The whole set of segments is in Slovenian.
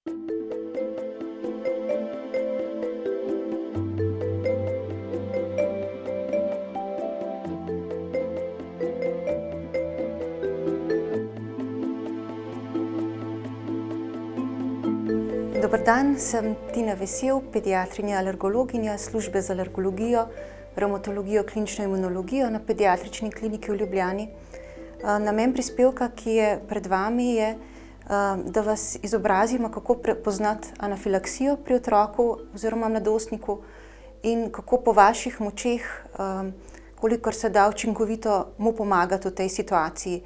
Dober dan, sem Tina Vesel, pediatrinja alergologinja službe za alergologijo, revmatologijo, klinično imunologijo na Pediatrični kliniki v Ljubljani. Namen prispevka, ki je pred vami, je, da vas izobrazimo, kako prepoznati anafilaksijo pri otroku oziroma mladostniku in kako po vaših močeh, kolikor se da učinkovito mu pomagati v tej situaciji,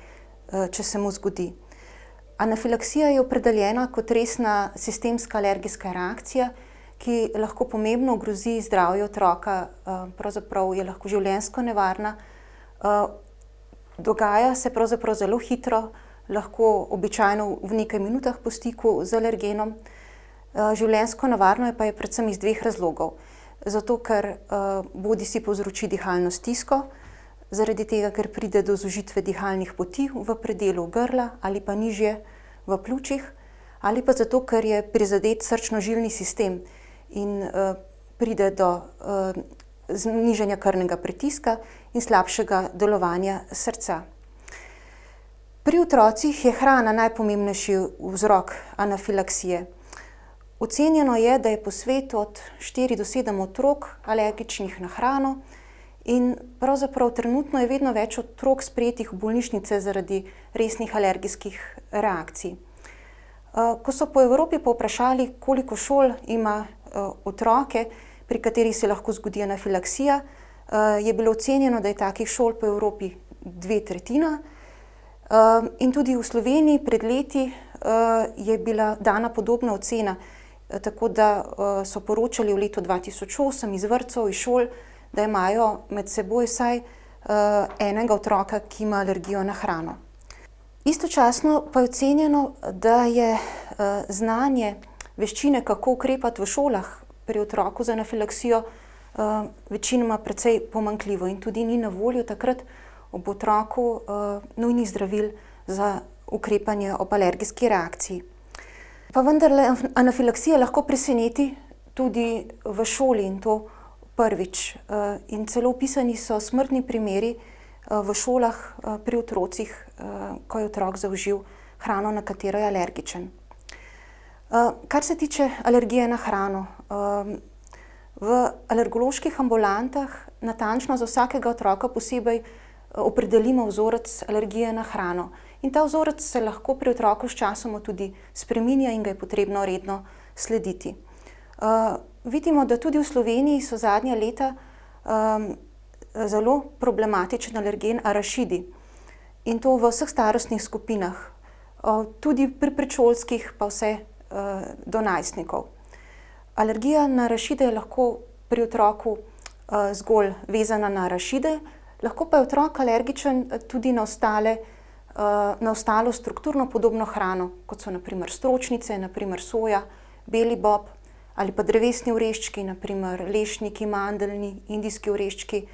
če se mu zgodi. Anafilaksija je opredeljena kot resna sistemska alergijska reakcija, ki lahko pomembno ogrozi zdravje otroka, pravzaprav je lahko življenjsko nevarna. Dogaja se pravzaprav zelo hitro, lahko običajno v nekaj minutah po stiku z alergenom. Življenjsko nevarno pa je predvsem iz dveh razlogov. Zato, ker bodisi povzroči dihalno stisko, zaradi tega, ker pride do zožitve dihalnih poti v predelu grla ali pa nižje v pljučih, ali pa zato, ker je prizadet srčno-žilni sistem in pride do znižanja krvnega pritiska in slabšega delovanja srca. Pri otrocih je hrana najpomembnejši vzrok anafilaksije. Ocenjeno je, da je po svetu od 4 do 7 otrok alergičnih na hrano. In pravzaprav trenutno je vedno več otrok sprejetih v bolnišnice zaradi resnih alergijskih reakcij. Ko so po Evropi povprašali, koliko šol ima otroke, pri katerih se lahko zgodi anafilaksija, je bilo ocenjeno, da je takih šol po Evropi 2/3. In tudi v Sloveniji pred leti je bila dana podobna ocena, tako da so poročali v letu 2008 iz vrtcev, iz šol, da imajo med seboj vsaj enega otroka, ki ima alergijo na hrano. Istočasno pa je ocenjeno, da je znanje, veščine, kako ukrepati v šolah pri otroku z anafilaksijo, večinoma precej pomanjkljivo in tudi ni na voljo takrat ob otroku nujnih zdravil za ukrepanje ob alergijski reakciji. Pa vendarle anafilaksija lahko preseneti tudi v šoli in to prvič. In celo opisani so smrtni primeri v šolah pri otrocih, ko je otrok zaužil hrano, na katero je alergičen. Kar se tiče alergije na hrano, v alergoloških ambulantah natančno za vsakega otroka posebej opredelimo vzorec alergije na hrano. In ta vzorec se lahko pri otroku sčasoma tudi spreminja in ga je potrebno redno slediti. Vidimo, da tudi v Sloveniji so zadnja leta zelo problematičen alergen arašidi. In to v vseh starostnih skupinah, tudi pri predšolskih pa vse do najstnikov. Alergija na arašide je lahko pri otroku zgolj vezana na arašide, lahko pa je otrok alergičen tudi na ostalo strukturno podobno hrano, kot so na primer stročnice, na primer soja, beli bob, ali pa drevesni oreščki, na primer lešniki, mandeljni, indijski oreščki.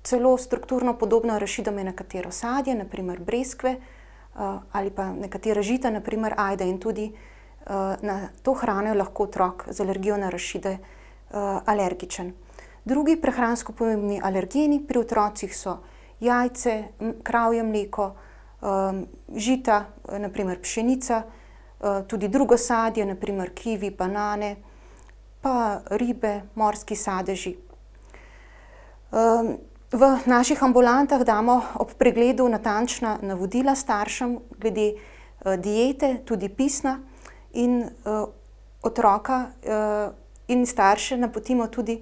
Celo strukturno podobno arašidom je nekatero sadje, na primer breskve, ali pa nekatera žita, na primer ajda. In tudi na to hrano je lahko otrok z alergijo na arašide alergičen. Drugi prehransko pomembni alergeni pri otrocih so jajce, kravje mleko, žita, na primer pšenica, tudi drugo sadje, na primer kivi, banane, pa ribe, morski sadeži. V naših ambulantah damo ob pregledu natančna navodila staršem glede diete, tudi pisna, in otroka in starše napotimo tudi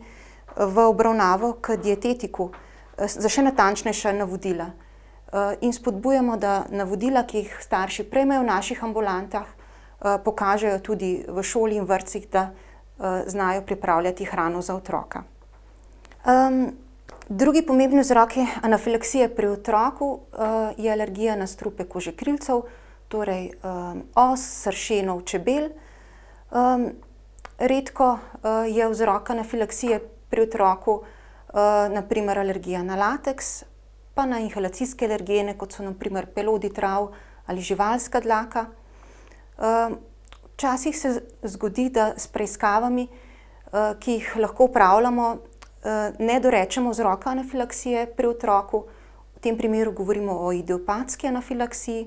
v obravnavo k dietetiku za še natančnejša navodila. In spodbujamo, da navodila, ki jih starši prejmejo v naših ambulantah, pokažejo tudi v šoli in vrtcih, da znajo pripravljati hrano za otroka. Drugi pomembni vzrok anafilaksije pri otroku je alergija na strupe kože krilcev, torej os, sršenov, čebel. Redko je vzrok anafilaksije pri otroku na primer alergija na lateks, pa na inhalacijske alergene, kot so na primer pelodi trav ali živalska dlaka. Včasih se zgodi, da s preiskavami, ki jih lahko opravljamo, ne dorečemo vzroka anafilaksije pri otroku. V tem primeru govorimo o idiopatski anafilaksiji.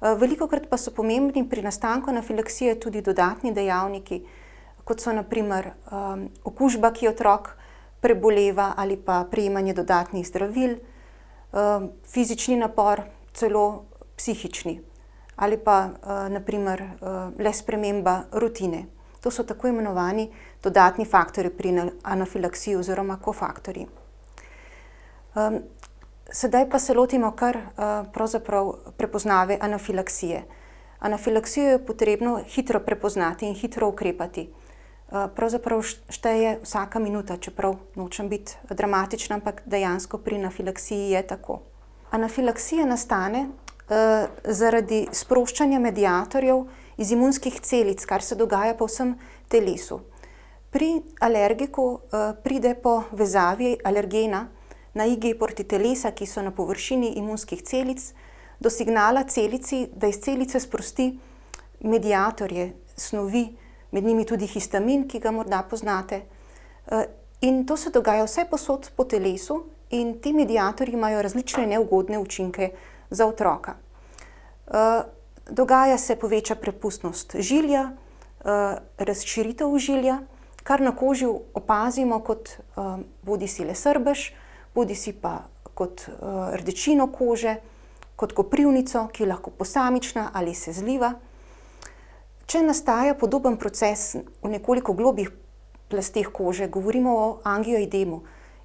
Velikokrat pa so pomembni pri nastanku anafilaksije tudi dodatni dejavniki, kot so na primer okužba, ki jo otrok preboleva, ali pa prejemanje dodatnih zdravil, fizični napor, celo psihični, ali pa na primer le sprememba rutine. To so tako imenovani dodatni faktorji pri anafilaksiji oziroma kofaktorji. Sedaj pa se lotimo kar pravzaprav prepoznave anafilaksije. Anafilaksijo je potrebno hitro prepoznati in hitro ukrepati. Pravzaprav šteje vsaka minuta, čeprav nočem biti dramatična, ampak dejansko pri anafilaksiji je tako. Anafilaksija nastane zaradi sproščanja mediatorjev iz imunskih celic, kar se dogaja po vsem telesu. Pri alergiku pride po vezavi alergena na IgE poti telesa, ki so na površini imunskih celic, do signala celici, da iz celice sprosti mediatorje, snovi, med njimi tudi histamin, ki ga morda poznate. In to se dogaja vsepovsod po telesu in ti mediatorji imajo različne neugodne učinke za otroka. Dogaja se poveča prepustnost žilja, razširitev žilja, kar na koži opazimo kot bodisi le srbež, bodisi pa kot rdečino kože, kot koprivnico, ki je lahko posamična ali se zliva. Če nastaja podoben proces v nekoliko globjih plasteh kože, govorimo o angioidemu.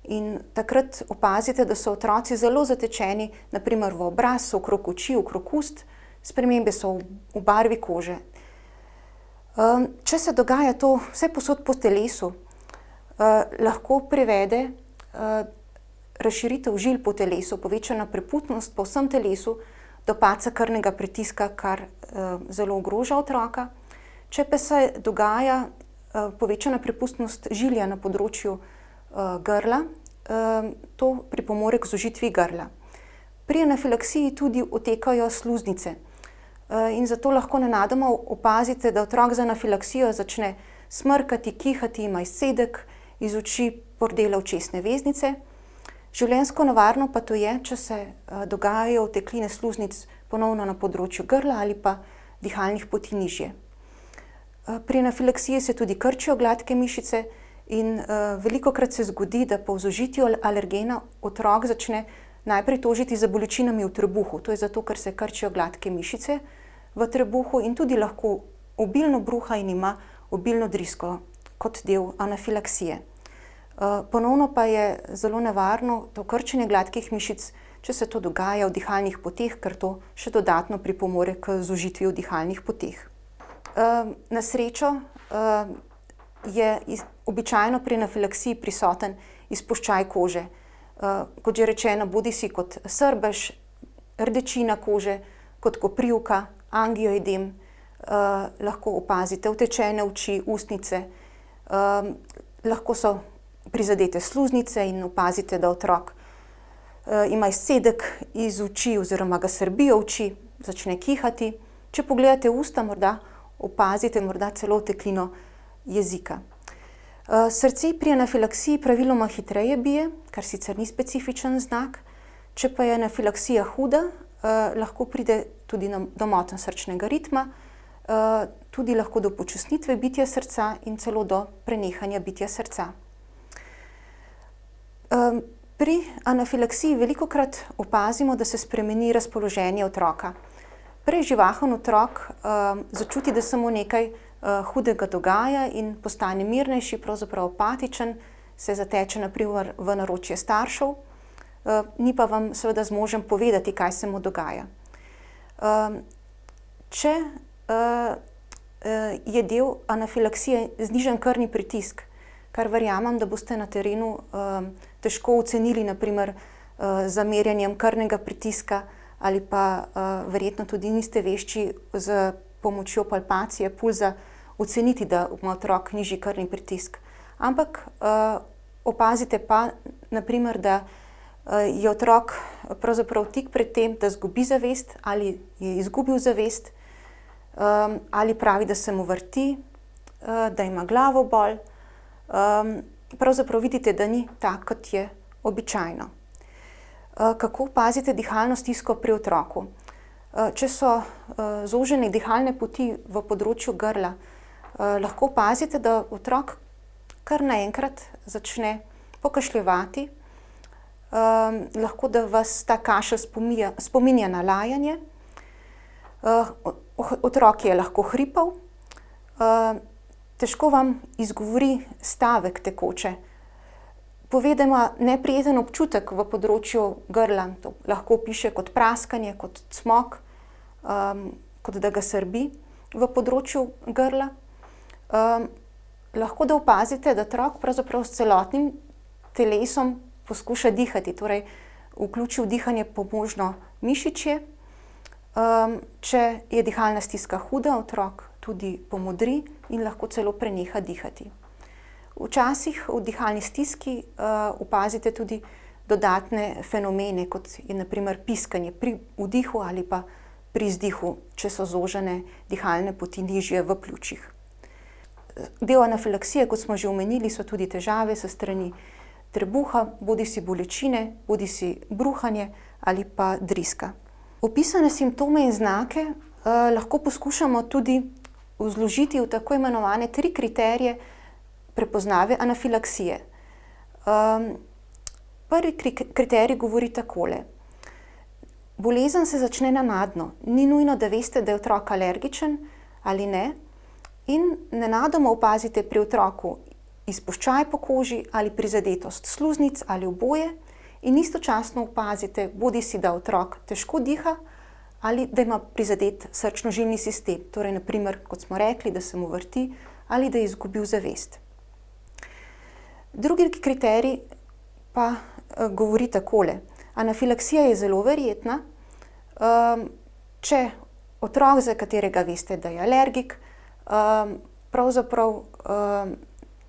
In takrat opazite, da so otroci zelo zatečeni, na primer v obraz, okrog oči, okrog ust, spremembe so v barvi kože. Če se dogaja to vsepovsod po telesu, lahko privede razširitev žil po telesu, povečana prepustnost po vsem telesu, do padca krvnega pritiska, kar zelo ogroža otroka. Če pa se dogaja povečana prepustnost žilja na področju grla, to pripomore k zožitvi grla. Pri anafilaksiji tudi otekajo sluznice in zato lahko nenadoma opazite, da otrok z anafilaksijo začne smrkati, kihati, ima izcedek, iz oči pordela očesne veznice. Življenjsko nevarno pa to je, če se dogajajo otekline sluznic ponovno na področju grla ali pa dihalnih poti nižje. Pri anafilaksiji se tudi krčijo gladke mišice in velikokrat se zgodi, da po zožitju alergena otrok začne najprej tožiti za bolečinami v trebuhu. To je zato, ker se krčijo gladke mišice v trebuhu in tudi lahko obilno bruha in ima obilno drisko kot del anafilaksije. Ponovno pa je zelo nevarno to krčenje gladkih mišic, če se to dogaja v dihalnih poteh, ker to še dodatno pripomore k zožitvi v dihalnih poteh. Na srečo je običajno pri anafilaksiji prisoten izpuščaj kože. Kot že rečeno, bodisi kot srbež, rdečina kože, kot koprivka, angioidem, lahko opazite utečene oči, ustnice, lahko so prizadete sluznice in opazite, da otrok ima izcedek iz oči oziroma ga srbijo oči, začne kihati. Če pogledate usta, morda opazite celo oteklino jezika. Srce pri anafilaksiji praviloma hitreje bije, kar sicer ni specifičen znak. Če pa je anafilaksija huda, lahko pride tudi do motenj srčnega ritma, tudi lahko do upočasnitve bitja srca in celo do prenehanja bitja srca. Pri anafilaksiji velikokrat opazimo, da se spremeni razpoloženje otroka. Prej živahen otrok začuti, da se mu nekaj hudega dogaja in postane mirnejši, pravzaprav apatičen, se zateče na primer v naročje staršev, ni pa vam seveda zmožen povedati, kaj se mu dogaja. Če je del anafilaksije znižan krvni pritisk, kar verjamem, da boste na terenu težko ocenili, na primer z merjenjem krvnega pritiska ali pa verjetno tudi niste vešči z pomočjo palpacije pulza oceniti, da ima otrok nižji krvni pritisk. Ampak opazite pa, na primer, da je otrok pravzaprav tik pred tem, da izgubi zavest ali je izgubil zavest, ali pravi, da se mu vrti, da ima glavobol. Pravzaprav vidite, da ni tak, kot je običajno. Kako opazite dihalno stisko pri otroku? Če so zožene dihalne poti v področju grla, lahko opazite, da otrok kar naenkrat začne pokašljevati. Lahko da vas ta kašelj spominja na lajanje. Otrok je lahko hripav. Težko vam izgovori stavek tekoče. Pove, da ima neprijeten občutek v področju grla. To lahko opiše kot praskanje, kot cmok, kot da ga srbi v področju grla. Lahko da opazite, da otrok pravzaprav s celotnim telesom poskuša dihati, torej vključi v dihanje pomožno mišičje. Če je dihalna stiska huda, otrok tudi pomodri in lahko celo preneha dihati. Včasih v dihalni stiski opazite tudi dodatne fenomene, kot je na primer piskanje pri vdihu ali pa pri izdihu, če so zožene dihalne poti nižje v pljučih. Del anafilaksije, kot smo že omenili, so tudi težave s strani trebuha, bodisi bolečine, bodisi bruhanje ali pa driska. Opisane simptome in znake lahko poskušamo tudi vzložiti v tako imenovane 3 kriterije prepoznave anafilaksije. Prvi kriterij govori takole. Bolezen se začne nenadno. Ni nujno, da veste, da je otrok alergičen ali ne. In nenadoma opazite pri otroku izpuščaj po koži ali prizadetost sluznic ali oboje. In istočasno opazite, bodisi da otrok težko diha ali da ima prizadet srčno-žilni sistem. Torej, na primer, kot smo rekli, da se mu vrti ali da je izgubil zavest. Drugi kriterij pa govori takole. Anafilaksija je zelo verjetna, če otrok, za katerega veste, da je alergik, pravzaprav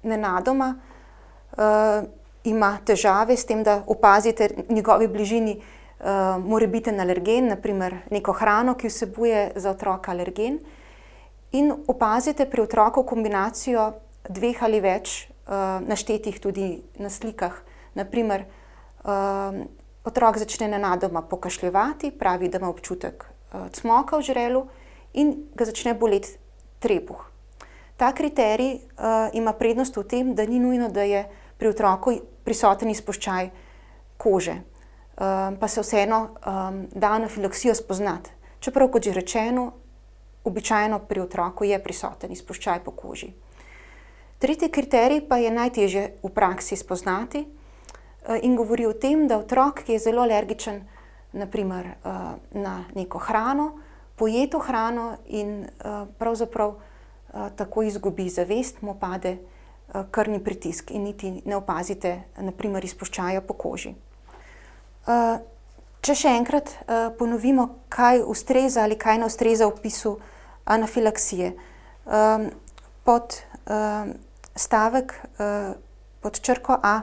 nenadoma ima težave s tem, da opazite v njegovi bližini morebiten alergen, na primer neko hrano, ki vsebuje za otroka alergen, in opazite pri otroku kombinacijo 2 ali več naštetih tudi na slikah. Na primer, otrok začne nenadoma pokašljevati, pravi, da ima občutek cmoka v žrelu in ga začne boleti trebuh. Ta kriterij ima prednost v tem, da ni nujno, da je pri otroku prisoten izpuščaj kože, pa se vseeno da anafilaksijo spoznati. Čeprav, kot že rečeno, običajno pri otroku je prisoten izpuščaj po koži. Tretji kriterij pa je najtežje v praksi spoznati in govori o tem, da otrok, ki je zelo alergičen na primer na neko hrano, poje to hrano in pravzaprav tako izgubi zavest, mu pade krvni pritisk in niti ne opazite na primer izpuščaja po koži. Če še enkrat ponovimo, kaj ustreza ali kaj ne ustreza opisu anafilaksije. Pod stavek pod črko A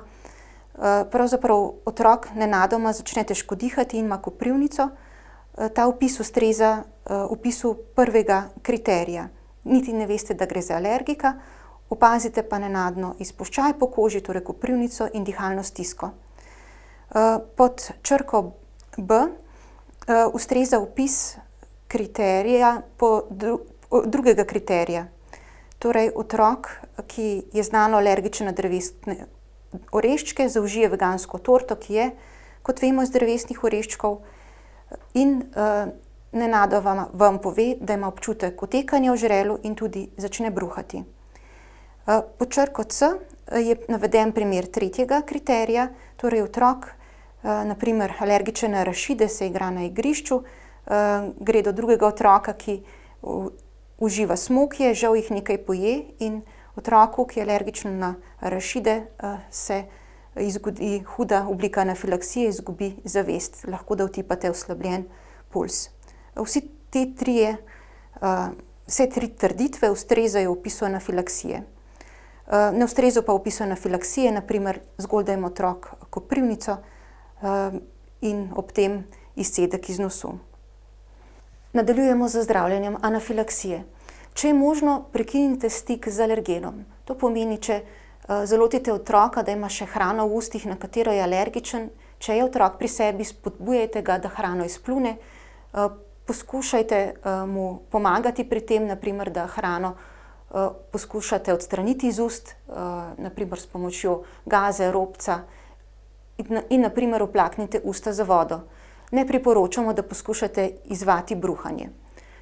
pravzaprav otrok nenadoma začne težko dihati in ima koprivnico. Ta opis ustreza opisu prvega kriterija. Niti ne veste, da gre za alergika, opazite pa nenadno izpuščaj po koži, torej koprivnico in dihalno stisko. Pod črko B ustreza opis kriterija drugega kriterija. Torej otrok, ki je znano alergičen na drevesne oreščke, zaužije vegansko torto, ki je, kot vemo, iz drevesnih oreščkov, in nenadoma vam pove, da ima občutek otekanja v žrelu in tudi začne bruhati. Pod črko C je naveden primer tretjega kriterija, torej otrok, na primer alergičen na arašide, se igra na igrišču, gre do drugega otroka, ki uživa smokje, žal jih nekaj poje, in otroku, ki je alergičen na arašide, se zgodi huda oblika anafilaksije, izgubi zavest, lahko da utipate oslabljen puls. Vse tri trditve ustrezajo opisu anafilaksije. Ne ustreza pa opisu anafilaksije, na primer zgolj, da ima otrok koprivnico in ob tem izcedek iz nosu. Nadaljujemo z zdravljenjem anafilaksije. Če je možno, prekinite stik z alergenom. To pomeni, če zalotite otroka, da ima še hrano v ustih, na katero je alergičen, če je otrok pri sebi, spodbujajte ga, da hrano izpljune. Poskušajte mu pomagati pri tem, naprimer, da hrano poskušate odstraniti iz ust, naprimer s pomočjo gaze, robca in naprimer uplaknite usta z vodo. Ne priporočamo, da poskušate izzvati bruhanje.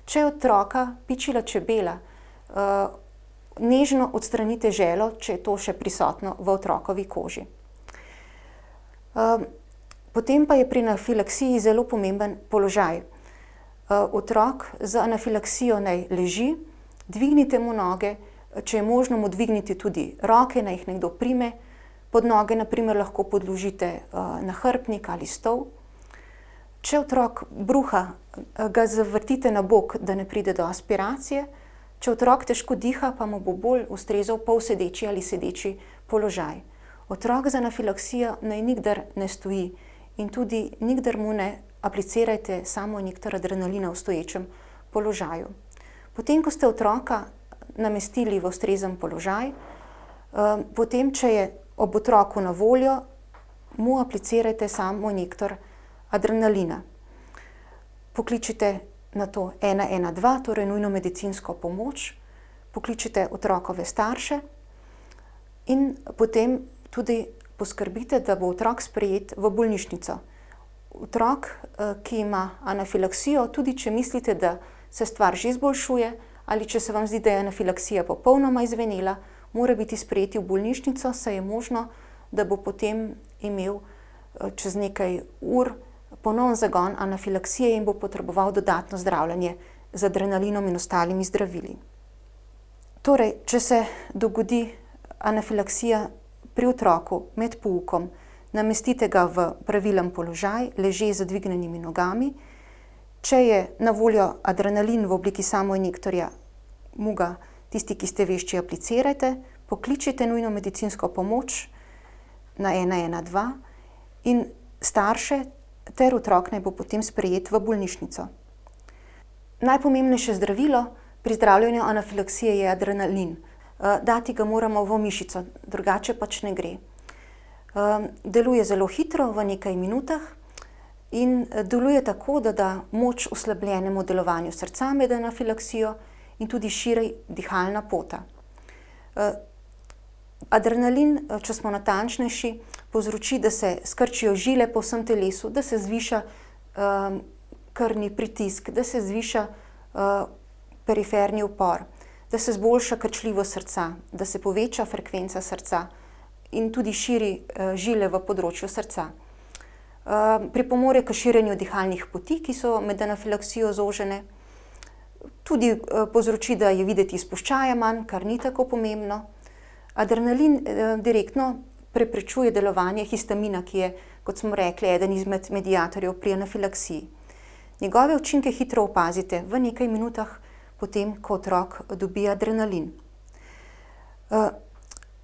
Če je otroka pičila čebela, nežno odstranite želo, če je to še prisotno v otrokovi koži. Potem pa je pri anafilaksiji zelo pomemben položaj. Otrok z anafilaksijo naj leži, dvignite mu noge, če je možno mu dvigniti tudi roke, naj jih nekdo prime. Pod noge naprimer lahko podložite nahrbtnik ali stol. Če otrok bruha, ga zavrtite na bok, da ne pride do aspiracije. Če otrok težko diha, pa mu bo bolj ustrezal polsedeči ali sedeči položaj. Otrok z anafilaksijo naj nikdar ne stoji in tudi nikdar mu ne aplicirajte samoinjektor adrenalina v stoječem položaju. Potem, ko ste otroka namestili v ustrezen položaj, potem, če je ob otroku na voljo, mu aplicirajte samoinjektor adrenalina. Pokličite na to 112, torej nujno medicinsko pomoč, pokličite otrokove starše in potem tudi poskrbite, da bo otrok sprejet v bolnišnico. Otrok, ki ima anafilaksijo, tudi če mislite, da se stvar že izboljšuje ali če se vam zdi, da je anafilaksija popolnoma izvenela, mora biti sprejeti v bolnišnico, saj je možno, da bo potem imel čez nekaj ur ponoven zagon anafilaksije in bo potreboval dodatno zdravljenje z adrenalinom in ostalimi zdravili. Torej, če se dogodi anafilaksija pri otroku med poukom, namestite ga v pravilen položaj, leže z dvignjenimi nogami. Če je na voljo adrenalin v obliki samoinjektorja, mu ga tisti, ki ste vešči, aplicirajte, pokličite nujno medicinsko pomoč na 112 in starše ter otrok naj bo potem sprejet v bolnišnico. Najpomembnejše zdravilo pri zdravljenju anafilaksije je adrenalin. Dati ga moramo v mišico, drugače pač ne gre. Deluje zelo hitro, v nekaj minutah, in deluje tako, da da moč oslabljenemu delovanju srca med anafilaksijo in tudi širi dihalna pota. Adrenalin, če smo natančnejši, povzroči, da se skrčijo žile po vsem telesu, da se zviša krvni pritisk, da se zviša periferni upor, da se zboljša krčljivost srca, da se poveča frekvenca srca in tudi širi žile v področju srca. Pripomore k širjenju dihalnih poti, ki so med anafilaksijo zožene. Tudi povzroči, da je videti izpuščaja manj, kar ni tako pomembno. Adrenalin direktno preprečuje delovanje histamina, ki je, kot smo rekli, eden izmed mediatorjev pri anafilaksiji. Njegove učinke hitro opazite v nekaj minutah potem, ko otrok dobi adrenalin.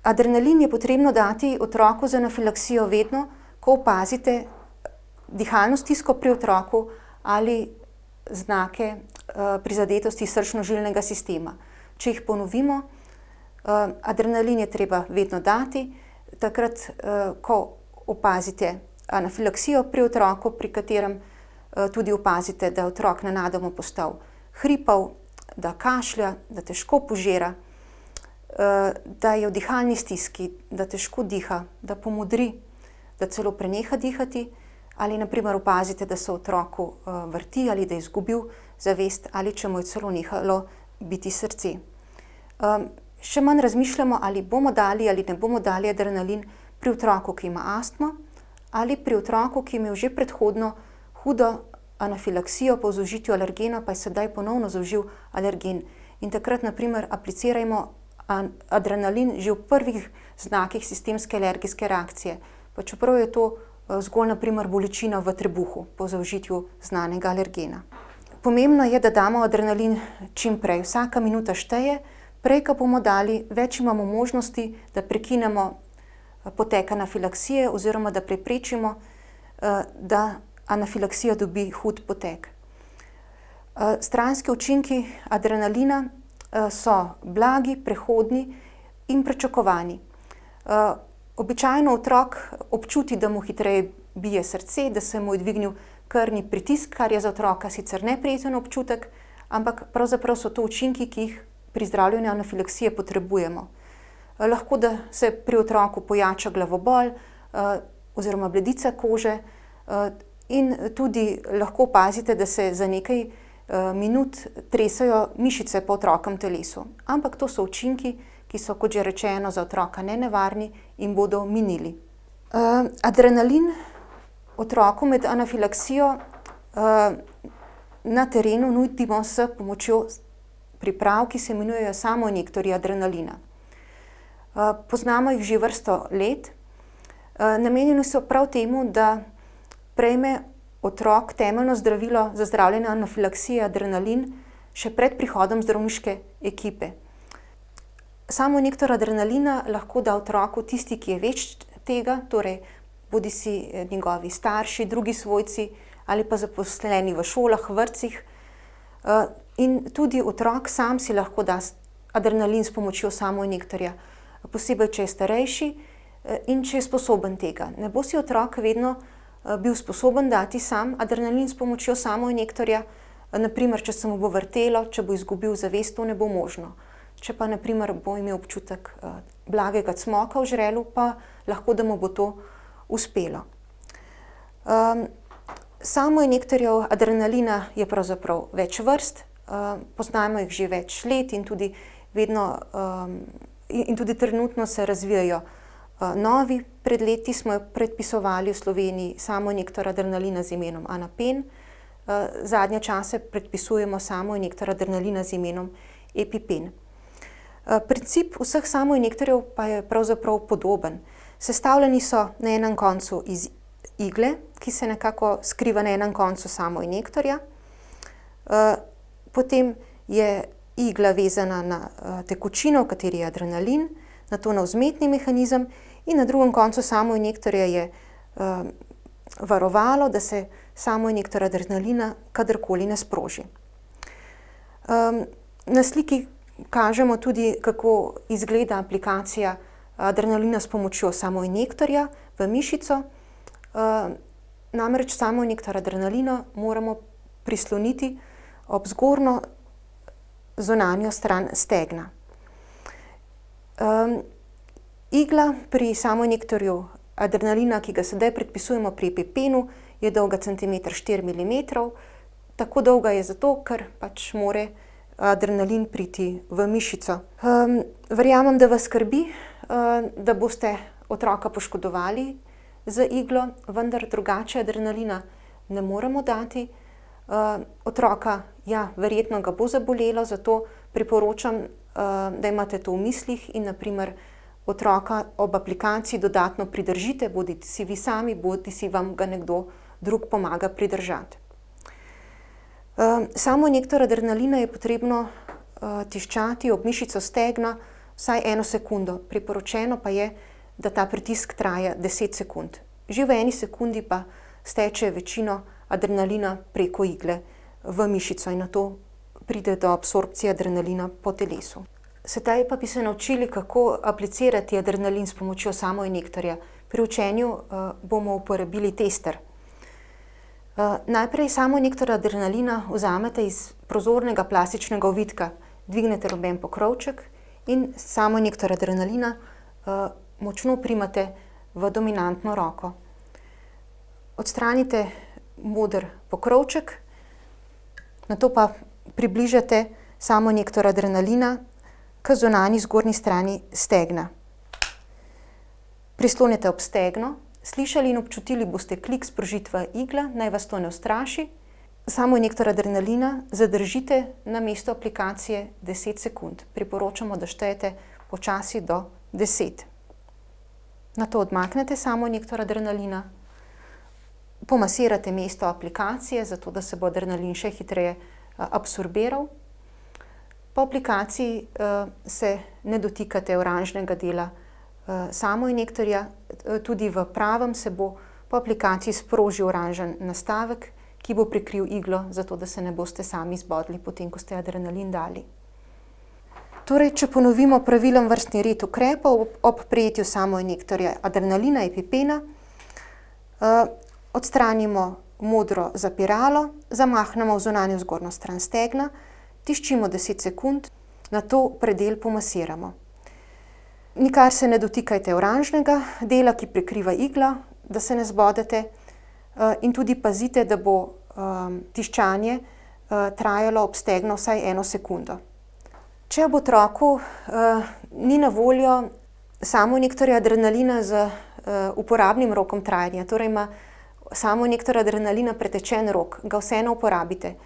Adrenalin je potrebno dati otroku z anafilaksijo vedno, ko opazite dihalno stisko pri otroku ali znake prizadetosti srčno-žilnega sistema. Če jih ponovimo, adrenalin je treba vedno dati, takrat, ko opazite anafilaksijo pri otroku, pri katerem tudi opazite, da je otrok nenadoma postal hripav, da kašlja, da težko požira, da je v dihalni stiski, da težko diha, da pomodri, da celo preneha dihati, ali na primer opazite, da se otroku vrti ali da je izgubil zavest ali če mu je celo nehalo biti srce. Še manj razmišljamo, ali bomo dali ali ne bomo dali adrenalin pri otroku, ki ima astmo, ali pri otroku, ki je imel že predhodno hudo anafilaksijo po zaužitju alergena, pa je sedaj ponovno zaužil alergen. In takrat, na primer, aplicirajmo adrenalin že v prvih znakih sistemske alergijske reakcije, pa čeprav je to zgolj na primer bolečina v trebuhu po zaužitju znanega alergena. Pomembno je, da damo adrenalin čim prej. Vsaka minuta šteje, prej, ko bomo dali, več imamo možnosti, da prekinemo potek anafilaksije oziroma da preprečimo, da anafilaksija dobi hud potek. Stranski učinki adrenalina so blagi, prehodni in pričakovani. Običajno otrok občuti, da mu hitreje bije srce, da se mu je dvignil krvni pritisk, kar je za otroka sicer neprijeten občutek, ampak pravzaprav so to učinki, ki jih pri zdravljenju anafilaksije potrebujemo. Lahko da se pri otroku pojača glavobol oziroma bledica kože in tudi lahko opazite, da se za nekaj minut tresajo mišice po otrokovem telesu. Ampak to so učinki, ki so, kot že rečeno, za otroka nenevarni in bodo minili. Adrenalin otroku med anafilaksijo na terenu nudimo s pomočjo priprav, ki se imenujejo samoinjektorji adrenalina. Poznamo jih že vrsto let. Namenjeni so prav temu, da prejme otrok temeljno zdravilo za zdravljenje anafilaksije adrenalin še pred prihodom zdravniške ekipe. Samoinjektor adrenalina lahko da otroku tisti, ki je več tega, torej bodisi njegovi starši, drugi svojci ali pa zaposleni v šolah, vrtcih. In tudi otrok sam si lahko da adrenalin s pomočjo samoinjektorja, posebej, če je starejši in če je sposoben tega. Ne bo si otrok vedno bil sposoben dati sam adrenalin s pomočjo samoinjektorja. Naprimer, če se mu bo vrtelo, če bo izgubil zavest, to ne bo možno. Če pa naprimer bo imel občutek blagega cmoka v žrelu, pa lahko, da mu bo to uspelo. Samoinjektorjev adrenalina je pravzaprav več vrst, poznamo jih že več let in tudi trenutno se razvijajo novi. Pred leti smo predpisovali v Sloveniji samoinjektor adrenalina z imenom Anapen. Zadnje čase predpisujemo samoinjektor adrenalina z imenom EpiPen. Princip vseh samoinjektorjev pa je pravzaprav podoben. Sestavljeni so na enem koncu iz igle, ki se nekako skriva na enem koncu samoinjektorja. Potem je igla vezana na tekočino, v kateri je adrenalin, nato na vzmetni mehanizem in na drugem koncu samoinjektorja je varovalo, da se samoinjektor adrenalina kadarkoli ne sproži. Na sliki kažemo tudi, kako izgleda aplikacija adrenalina s pomočjo samoinjektorja v mišico. Namreč samoinjektor adrenalina moramo prisloniti ob zgornjo zunanjo stran stegna. Igla pri samoinjektorju adrenalina, ki ga sedaj predpisujemo pri EpiPenu, je dolga 1,4 mm. Tako dolga je zato, ker pač mora adrenalin priti v mišico. Verjamem, da vas skrbi, da boste otroka poškodovali z iglo, vendar drugače adrenalina ne moremo dati. Otroka, ja, verjetno ga bo zabolelo, zato priporočam, da imate to v mislih in naprimer otroka ob aplikaciji dodatno pridržite, bodisi vi sami, bodisi vam ga nekdo drug pomaga pridržati. Samoinjektor adrenalina je potrebno tiščati ob mišico stegna vsaj 1 sekundo. Priporočeno pa je, da ta pritisk traja 10 sekund. Že v 1 sekundi pa steče večino adrenalina preko igle v mišico in nato pride do absorpcije adrenalina po telesu. Sedaj pa bi se naučili, kako aplicirati adrenalin s pomočjo samoinjektorja. Pri učenju bomo uporabili tester. Najprej samoinjektor adrenalina vzamete iz prozornega plastičnega ovitka, dvignete rumen pokrovček in samoinjektor adrenalina močno primate v dominantno roko. Odstranite moder pokrovček, nato pa približate samoinjektor adrenalina k zunanji zgornji strani stegna. Prislonite ob stegno, slišali in občutili boste klik sprožitve igle, naj vas to ne ustraši. Samoinjektor adrenalina zadržite na mestu aplikacije 10 sekund. Priporočamo, da štejete počasi do 10. Nato odmaknete samoinjektor adrenalina, pomasirate mesto aplikacije, zato da se bo adrenalin še hitreje absorbiral. Po aplikaciji se ne dotikate oranžnega dela samoinjektorja, tudi v pravem se bo po aplikaciji sprožil oranžen nastavek, ki bo prekril iglo, zato da se ne boste sami zbodli, potem ko ste adrenalin dali. Torej, če ponovimo pravilen vrstni red ukrepov ob prejetju samoinjektorja adrenalina, epipena, odstranimo modro zapiralo, zamahnemo v zunanjo zgornjo stran stegna, tiščimo 10 sekund, nato predel pomasiramo. Nikar se ne dotikajte oranžnega dela, ki prekriva iglo, da se ne zbodete, in tudi pazite, da bo tiščanje trajalo ob stegno vsaj 1 sekundo. Če ob otroku ni na voljo samoinjektorja adrenalina z uporabnim rokom trajanja, torej ima samoinjektor adrenalina pretečen rok, ga vseeno uporabite.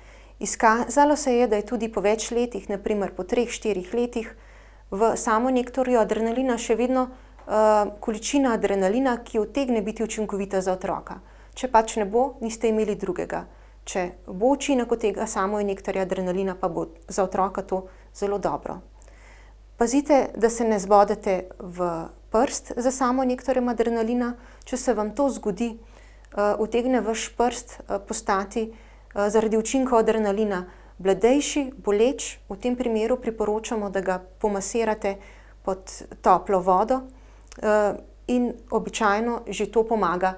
Izkazalo se je, da je tudi po več letih, na primer po 3-4 letih, v samoinjektorju adrenalina še vedno količina adrenalina, ki utegne biti učinkovita za otroka. Če pač ne bo, niste imeli drugega. Če bo učinek od tega samoinjektorja adrenalina, pa bo za otroka to zelo dobro. Pazite, da se ne zbodete v prst za samoinjektorjem adrenalina. Če se vam to zgodi, utegne vaš prst postati zaradi učinkov adrenalina bledejši, boleč. V tem primeru priporočamo, da ga pomasirate pod toplo vodo in običajno že to pomaga,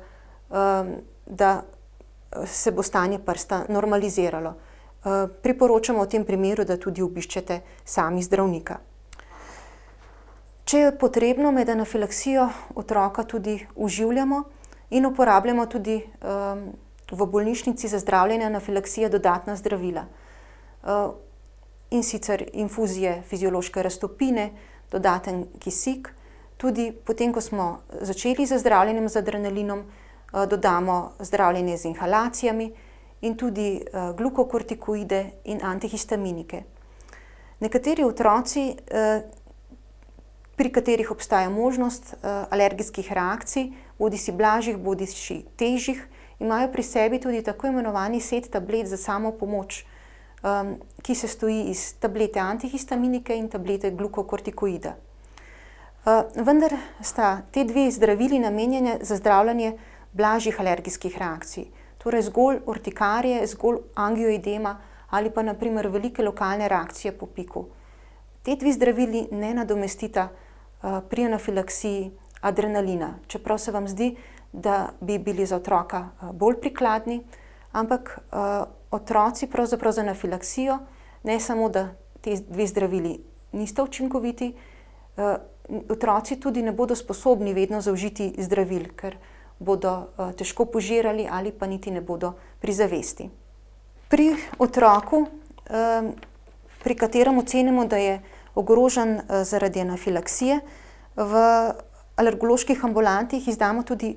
da se bo stanje prsta normaliziralo. Priporočamo v tem primeru, da tudi obiščete sami zdravnika. Če je potrebno, med anafilaksijo otroka tudi oživljamo in uporabljamo tudi v bolnišnici za zdravljenje anafilaksije dodatna zdravila. In sicer infuzije fiziološke raztopine, dodaten kisik. Tudi potem, ko smo začeli z zdravljenjem z adrenalinom, dodamo zdravljenje z inhalacijami in tudi glukokortikoide in antihistaminike. Nekateri otroci, pri katerih obstaja možnost alergijskih reakcij, bodisi blažjih, bodisi težjih, imajo pri sebi tudi tako imenovani set tablet za samopomoč, ki se stoji iz tablete antihistaminike in tablete glukokortikoida. Vendar sta te dve zdravili namenjene za zdravljenje blažjih alergijskih reakcij, torej zgolj urtikarije, zgolj angioidema ali pa na primer velike lokalne reakcije po piku. Te dve zdravili ne nadomestita pri anafilaksiji adrenalina, čeprav se vam zdi, da bi bili za otroka bolj prikladni, ampak otroci pravzaprav z anafilaksijo, ne samo, da te dve zdravili nista učinkoviti, otroci tudi ne bodo sposobni vedno zaužiti zdravil, ker bodo težko požirali ali pa niti ne bodo pri zavesti. Pri otroku, pri katerem ocenimo, da je ogrožen zaradi anafilaksije, v alergoloških ambulantih izdamo tudi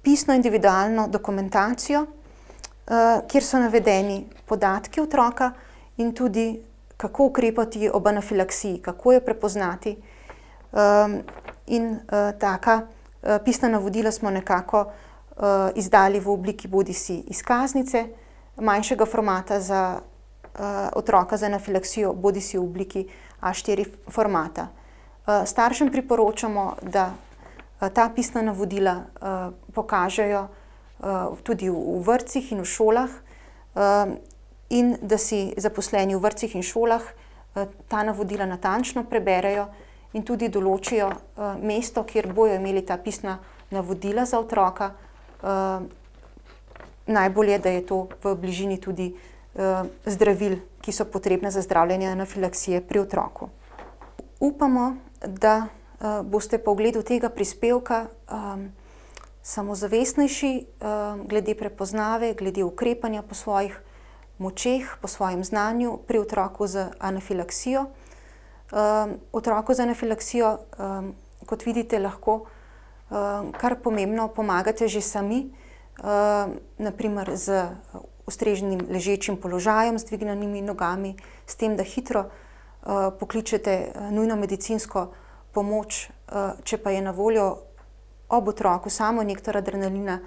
pisno individualno dokumentacijo, kjer so navedeni podatki otroka in tudi kako ukrepati ob anafilaksiji, kako jo prepoznati. In taka pisna navodila smo nekako izdali v obliki bodisi izkaznice manjšega formata za otroka z anafilaksijo, bodisi v obliki A4 formata. Staršem priporočamo, da ta pisna navodila pokažejo tudi v vrtcih in v šolah in da si zaposleni v vrtcih in šolah ta navodila natančno preberejo in tudi določijo mesto, kjer bojo imeli ta pisna navodila za otroka. Najbolje je, da je to v bližini tudi zdravil, ki so potrebne za zdravljenje anafilaksije pri otroku. Upamo, da boste po ogledu tega prispevka samozavestnejši glede prepoznave, glede ukrepanja po svojih močeh, po svojem znanju pri otroku z anafilaksijo. Otroku z anafilaksijo, kot vidite, lahko kar pomembno pomagate že sami, na primer z ustrežnim ležečim položajem, z dvignjenimi nogami, s tem, da hitro pokličete nujno medicinsko pomoč, če pa je na voljo ob otroku samoinjektor adrenalina,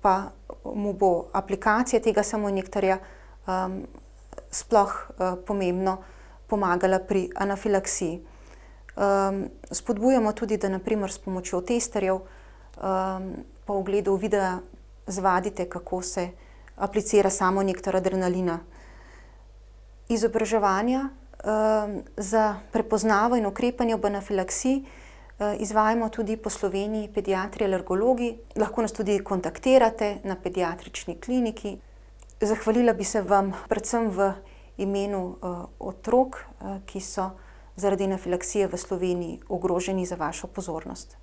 pa mu bo aplikacija tega samoinjektorja sploh pomembno pomagala pri anafilaksiji. Spodbujamo tudi, da na primer s pomočjo testerjev po ogledu videa zvadite, kako se aplicira samo nektar adrenalina. Izobraževanja za prepoznavo in ukrepanje ob anafilaksiji izvajamo tudi po Sloveniji pediatri, alergologi. Lahko nas tudi kontaktirate na pediatrični kliniki. Zahvalila bi se vam predvsem v imenu otrok, ki so zaradi anafilaksije v Sloveniji ogroženi, za vašo pozornost.